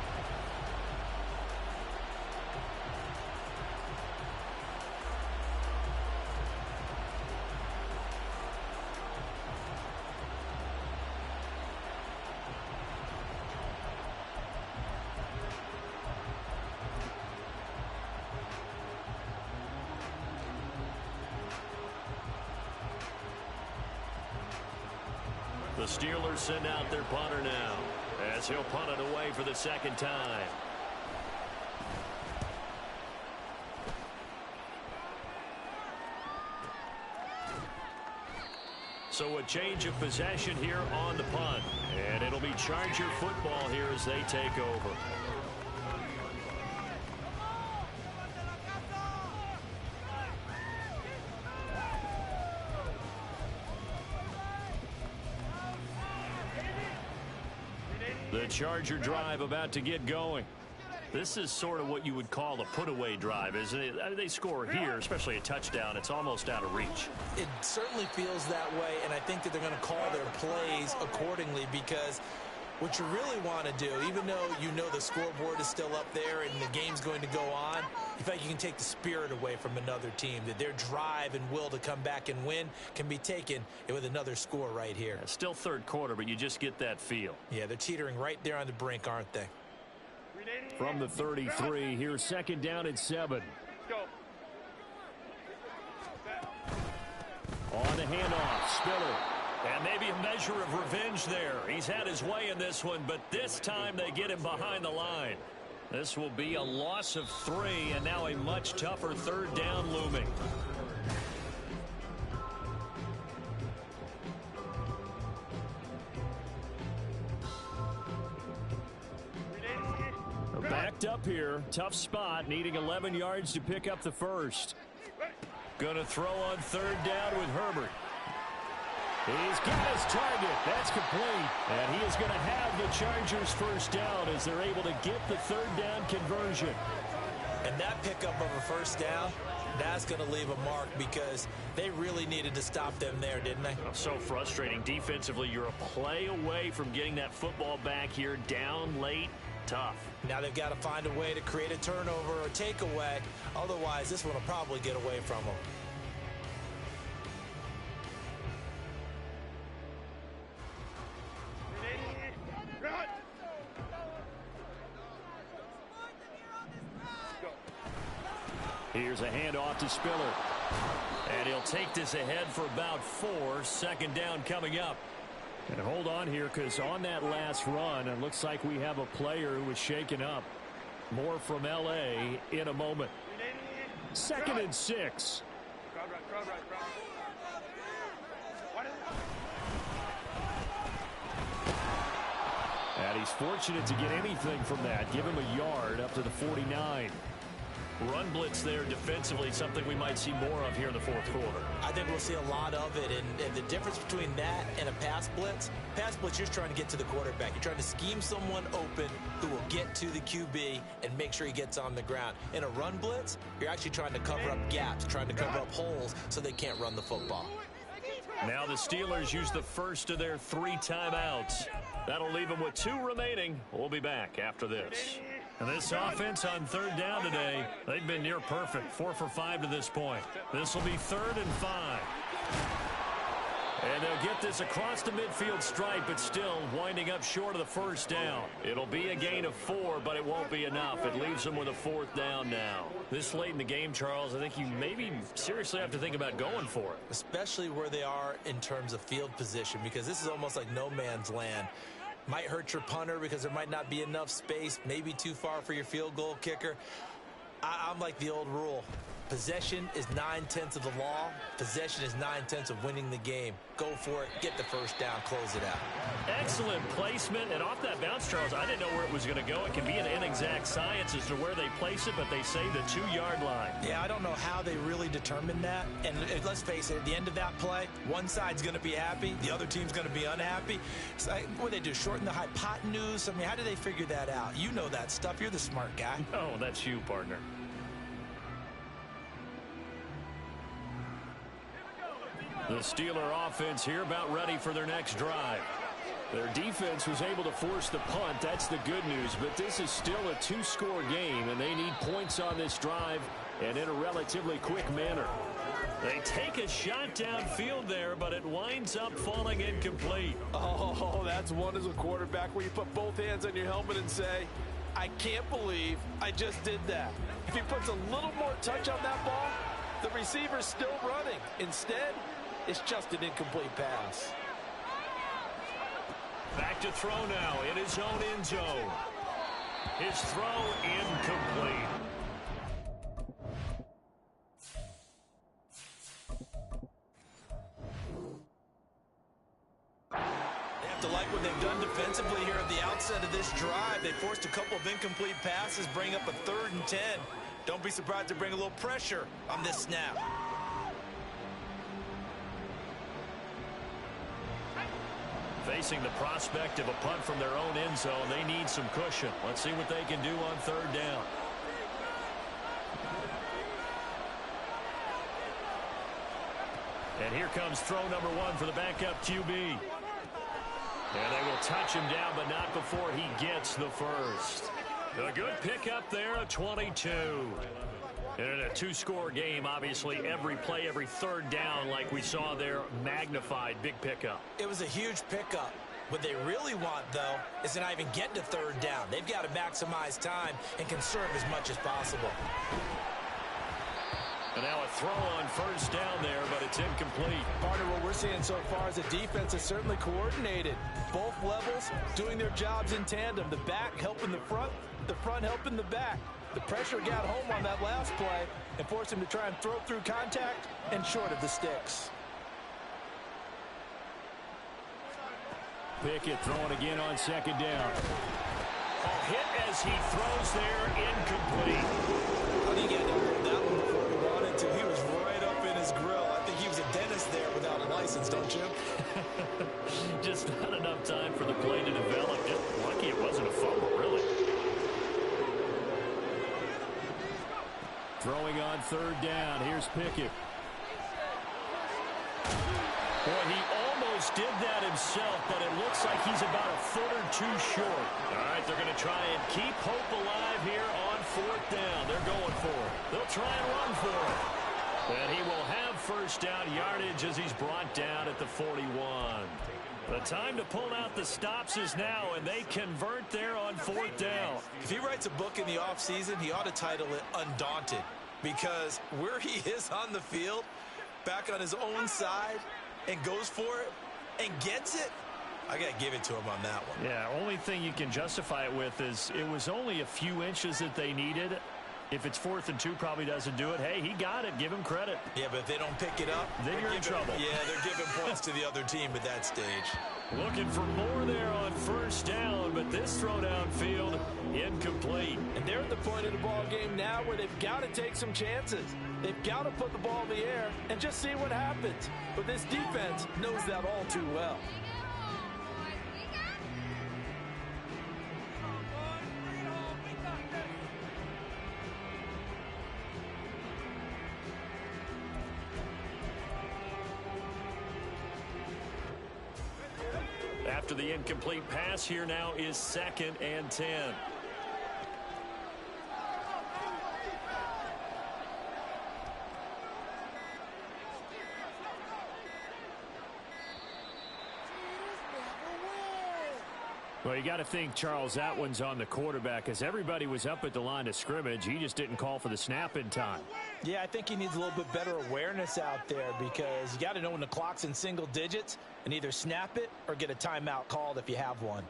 The Steelers send out their punter now as he'll punt it away for the 2nd time. So a change of possession here on the punt. And it'll be Charger football here as they take over. The Charger drive about to get going. This is sort of what you would call a put-away drive, isn't it? I mean, they score here, especially a touchdown. It's almost out of reach. It certainly feels that way, and I think that they're going to call their plays accordingly because what you really want to do, even though you know the scoreboard is still up there and the game's going to go on, in fact, you can take the spirit away from another team, that their drive and will to come back and win can be taken with another score right here. Yeah, still third quarter, but you just get that feel. Yeah, they're teetering right there on the brink, aren't they? From the 33, here's 2nd down and 7. On the handoff, Spiller. And maybe a measure of revenge there. He's had his way in this one, but this time they get him behind the line. This will be a loss of 3, and now a much tougher 3rd down looming. Backed up here. Tough spot. Needing 11 yards to pick up the first. Going to throw on 3rd down with Herbert. He's got his target. That's complete. And he is going to have the Chargers first down as they're able to get the 3rd down conversion. And that pickup of a first down, that's going to leave a mark because they really needed to stop them there, didn't they? Oh, so frustrating. Defensively, you're a play away from getting that football back here, down late, tough. Now they've got to find a way to create a turnover or takeaway. Otherwise, this one will probably get away from them. Here's a handoff to Spiller. And he'll take this ahead for about 4. Second down coming up. And hold on here, because on that last run, it looks like we have a player who was shaken up. More from L.A. in a moment. 2nd and 6. And he's fortunate to get anything from that. Give him a yard up to the 49. Run blitz there defensively, something we might see more of here in the fourth quarter. I think we'll see a lot of it, and the difference between that and a pass blitz, you're trying to get to the quarterback. You're trying to scheme someone open who will get to the QB and make sure he gets on the ground. In a run blitz, you're actually trying to cover up gaps, trying to cover up holes so they can't run the football. Now the Steelers use the first of their 3 timeouts. That'll leave them with 2 remaining. We'll be back after this. And this offense on 3rd down today, they've been near perfect. 4 for 5 to this point. This will be 3rd and 5. And they'll get this across the midfield stripe, but still winding up short of the first down. It'll be a gain of 4, but it won't be enough. It leaves them with a 4th down now. This late in the game, Charles, I think you maybe seriously have to think about going for it. Especially where they are in terms of field position, because this is almost like no man's land. Might hurt your punter because there might not be enough space, maybe too far for your field goal kicker. I'm like the old rule. Possession is 9/10 of the law. Possession is 9/10 of winning the game. Go for it. Get the first down. Close it out. Excellent placement. And off that bounce, Charles, I didn't know where it was going to go. It can be an inexact science as to where they place it, but they say the 2-yard line. Yeah, I don't know how they really determined that. And let's face it, at the end of that play, one side's going to be happy. The other team's going to be unhappy. So, what do they do, shorten the hypotenuse? I mean, how do they figure that out? You know that stuff. You're the smart guy. Oh, that's you, partner. The Steeler offense here about ready for their next drive. Their defense was able to force the punt. That's the good news. But this is still a 2-score game, and they need points on this drive and in a relatively quick manner. They take a shot downfield there, but it winds up falling incomplete. Oh, that's one as a quarterback where you put both hands on your helmet and say, I can't believe I just did that. If he puts a little more touch on that ball, the receiver's still running. Instead, it's just an incomplete pass. Back to throw now in his own end zone. His throw incomplete. They have to like what they've done defensively here at the outset of this drive. They forced a couple of incomplete passes, bring up a 3rd and 10. Don't be surprised to bring a little pressure on this snap. Facing the prospect of a punt from their own end zone, they need some cushion. Let's see what they can do on 3rd down. And here comes throw number 1 for the backup QB. And they will touch him down, but not before he gets the first. A good pickup there, a 22. And in a 2-score game, obviously, every play, every 3rd down, like we saw there, magnified, big pickup. It was a huge pickup. What they really want, though, is to not even get to 3rd down. They've got to maximize time and conserve as much as possible. And now a throw on 1st down there, but it's incomplete. Partner, what we're seeing so far is a defense is certainly coordinated. Both levels doing their jobs in tandem. The back helping the front helping the back. The pressure got home on that last play and forced him to try and throw through contact and short of the sticks. Pickett throwing again on 2nd down. Hit as he throws there, incomplete. How do you get that one before he wanted to? He was right up in his grill. I think he was a dentist there without a license, don't you? Just not enough time for the play to develop. Lucky it wasn't a fumble, really. Throwing on third down. Here's Pickett. Boy, he almost did that himself, but it looks like he's about a foot or two short. All right, they're going to try and keep hope alive here on fourth down. They're going for it. They'll try and run for it. And he will have first down yardage as he's brought down at the 41. The time to pull out the stops is now, and they convert there on fourth down. If he writes a book in the offseason, he ought to title it Undaunted, because where he is on the field, back on his own side, and goes for it and gets it, I got to give it to him on that one. Yeah, only thing you can justify it with is it was only a few inches that they needed. If it's 4th and 2, probably doesn't do it. Hey, he got it. Give him credit. Yeah, but if they don't pick it up, then you're in trouble. Yeah, they're giving points to the other team at that stage. Looking for more there on first down, but this throw downfield incomplete. And they're at the point of the ball game now where they've got to take some chances. They've got to put the ball in the air and just see what happens. But this defense knows that all too well. After the incomplete pass, here now is 2nd and 10. Well, you got to think, Charles, that one's on the quarterback, as everybody was up at the line of scrimmage. He just didn't call for the snap in time. Yeah, I think he needs a little bit better awareness out there, because you got to know when the clock's in single digits and either snap it or get a timeout called if you have one.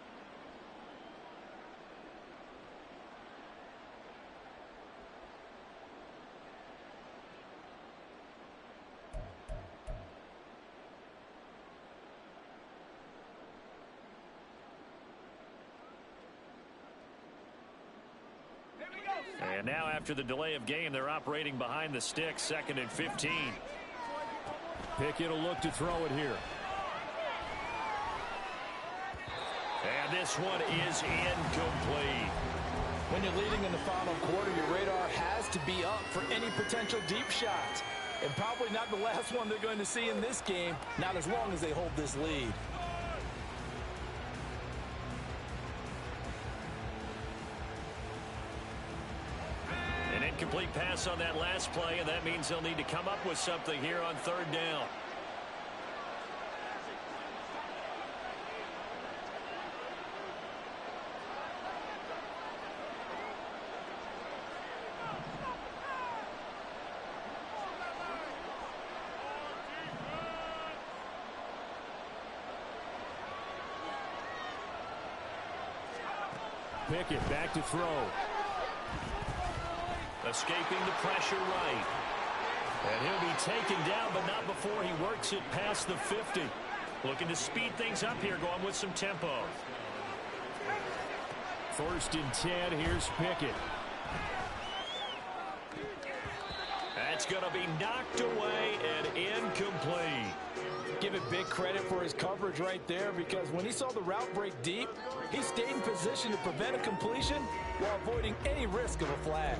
And now after the delay of game, they're operating behind the stick, 2nd and 15. Pickett will look to throw it here. And this one is incomplete. When you're leading in the final quarter, your radar has to be up for any potential deep shots. And probably not the last one they're going to see in this game, not as long as they hold this lead. Complete pass on that last play, and that means they'll need to come up with something here on third down. Pickett back to throw. Escaping the pressure right. And he'll be taken down, but not before he works it past the 50. Looking to speed things up here, going with some tempo. 1st and 10, here's Pickett. That's going to be knocked away and incomplete. Give it big credit for his coverage right there, because when he saw the route break deep, he stayed in position to prevent a completion while avoiding any risk of a flag.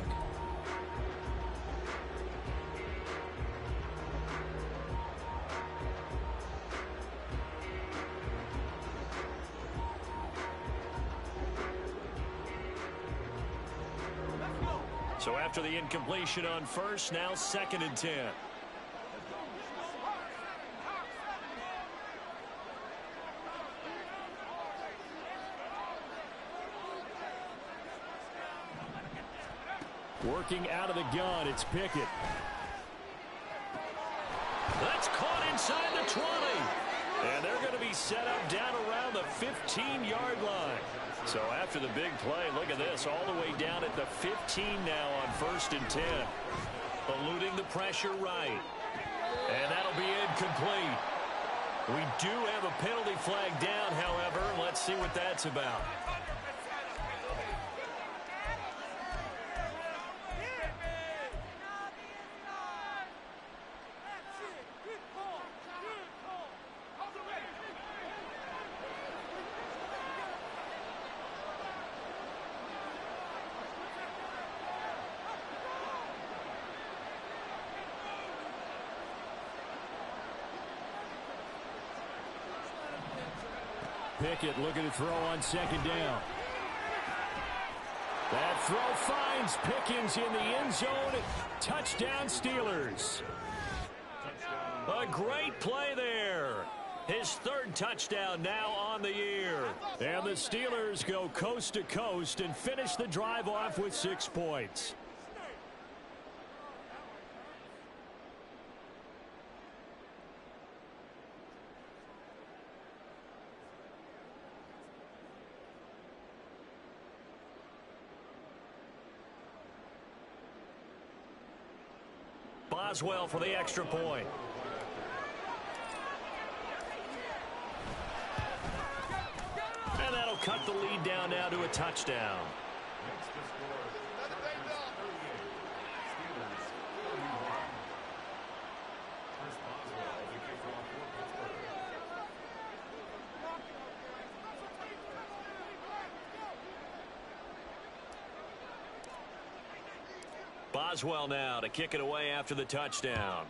So after the incompletion on first, now 2nd and 10. Working out of the gun, it's Pickett. That's caught inside the 20. And they're going to be set up down around the 15-yard line. So after the big play, look at this, all the way down at the 15 now on 1st and 10. Eluding the pressure right. And that'll be incomplete. We do have a penalty flag down, however. Let's see what that's about. Pickett looking to throw on second down. That throw finds Pickens in the end zone. Touchdown, Steelers. A great play there. His third touchdown now on the year. And the Steelers go coast to coast and finish the drive off with 6 points. Boswell for the extra point. And that'll cut the lead down now to a touchdown. Boswell now to kick it away after the touchdown.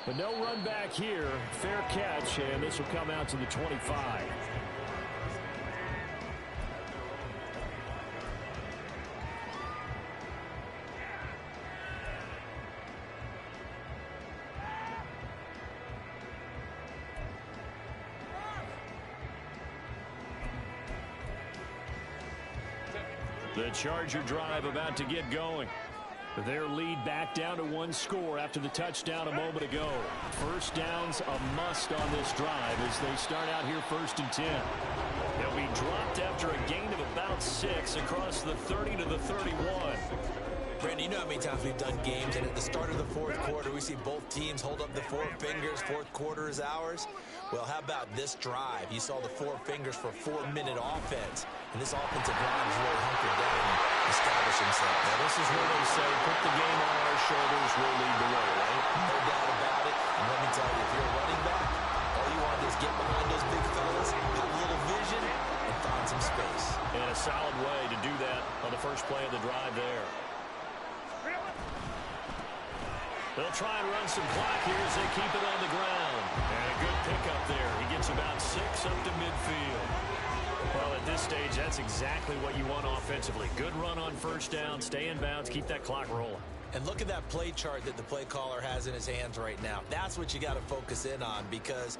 But no run back here. Fair catch, and this will come out to the 25. The Charger drive about to get going. Their lead back down to 1 score after the touchdown a moment ago. First down's a must on this drive as they start out here 1st and 10. They'll be dropped after a gain of about 6 across the 30 to the 31. Brandon, you know how many times we've done games, and at the start of the 4th quarter, we see both teams hold up the 4 fingers. 4th quarter is ours. Well, how about this drive? You saw the 4 fingers for a 4-minute offense, and this offensive line is really hunkered down and establish himself. Now, this is where they say, put the game on our shoulders, we'll lead the way, right? No doubt about it. And let me tell you, if you're a running back, all you want to do is get behind those big fellas, have a little vision, and find some space. And a solid way to do that on the first play of the drive there. They'll try and run some clock here as they keep it on the ground. And a good pickup there. He gets about 6 up to midfield. Well, at this stage, that's exactly what you want offensively. Good run on first down, stay in bounds, keep that clock rolling. And look at that play chart that the play caller has in his hands right now. That's what you got to focus in on, because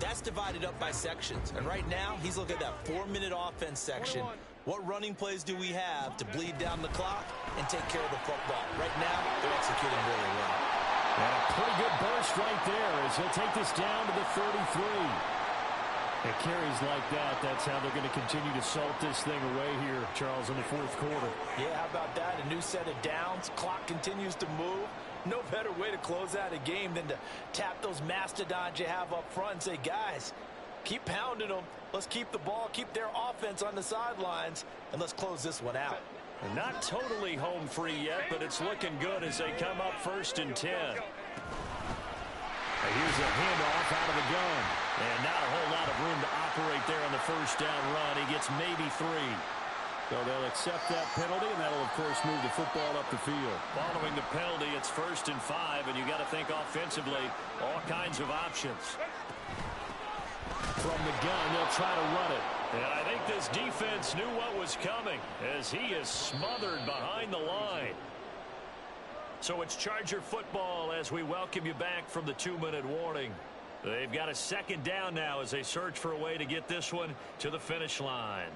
that's divided up by sections. And right now, he's looking at that 4-minute offense section. What running plays do we have to bleed down the clock and take care of the football? Right now, they're executing really well. And a pretty good burst right there as he'll take this down to the 33. It carries like that. That's how they're going to continue to salt this thing away here, Charles, in the 4th quarter. Yeah, how about that? A new set of downs. Clock continues to move. No better way to close out a game than to tap those mastodons you have up front and say, guys, keep pounding them. Let's keep the ball, keep their offense on the sidelines, and let's close this one out. Not totally home free yet, but it's looking good as they come up 1st and 10. Here's a handoff out of the gun. And not a whole lot of room to operate there on the first down run. He gets maybe 3. So they'll accept that penalty, and that'll, of course, move the football up the field. Following the penalty, it's 1st and 5, and you got to think offensively, all kinds of options. From the gun, they'll try to run it. And I think this defense knew what was coming as he is smothered behind the line. So it's Charger football as we welcome you back from the 2-minute warning. They've got a 2nd down now as they search for a way to get this one to the finish line.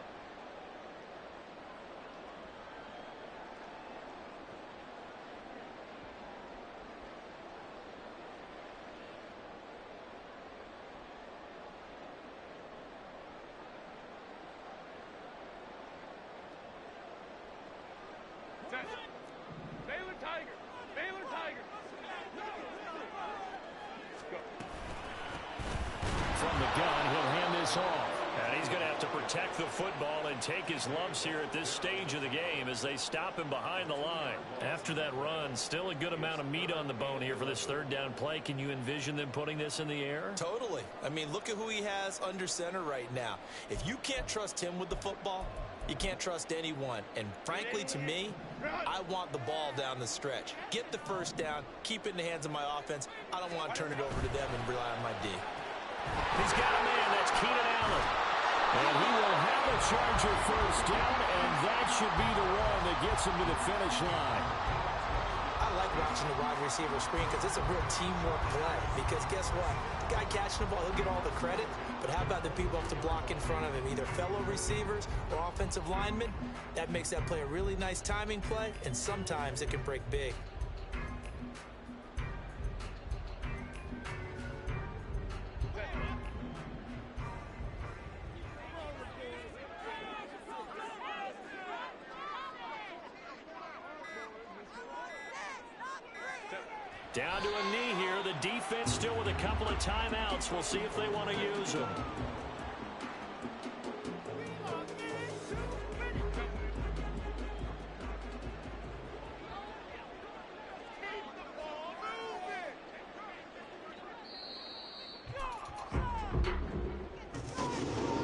From the gun, he'll hand this off. And he's going to have to protect the football and take his lumps here at this stage of the game as they stop him behind the line. After that run, still a good amount of meat on the bone here for this 3rd down play. Can you envision them putting this in the air? Totally. I mean, look at who he has under center right now. If you can't trust him with the football, you can't trust anyone. And frankly, to me, I want the ball down the stretch. Get the first down, keep it in the hands of my offense. I don't want to turn it over to them and rely on my D. He's got a man. That's Keenan Allen. And he will have a Charger first down, and that should be the one that gets him to the finish line. I like watching the wide receiver screen because it's a real teamwork play. Because guess what? The guy catching the ball, he'll get all the credit. But how about the people up to block in front of him, either fellow receivers or offensive linemen? That makes that play a really nice timing play, and sometimes it can break big. Down to a knee here. The defense still with a couple of timeouts. We'll see if they want to use them.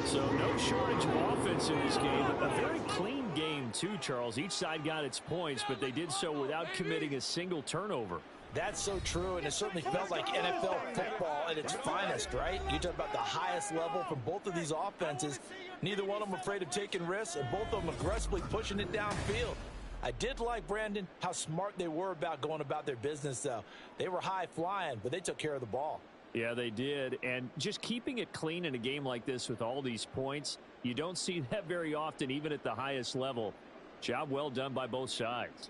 So no shortage of offense in this game. A very clean game too, Charles. Each side got its points, but they did so without committing a single turnover. That's so true, and it certainly felt like NFL football at its finest, right? You talk about the highest level from both of these offenses. Neither one of them afraid of taking risks, and both of them aggressively pushing it downfield. I did like, Brandon, how smart they were about going about their business, though. They were high-flying, but they took care of the ball. Yeah, they did, and just keeping it clean in a game like this with all these points, you don't see that very often, even at the highest level. Job well done by both sides.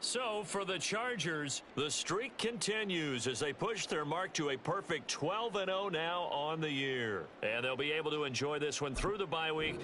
So, for the Chargers, the streak continues as they push their mark to a perfect 12-0 now on the year. And they'll be able to enjoy this one through the bye week.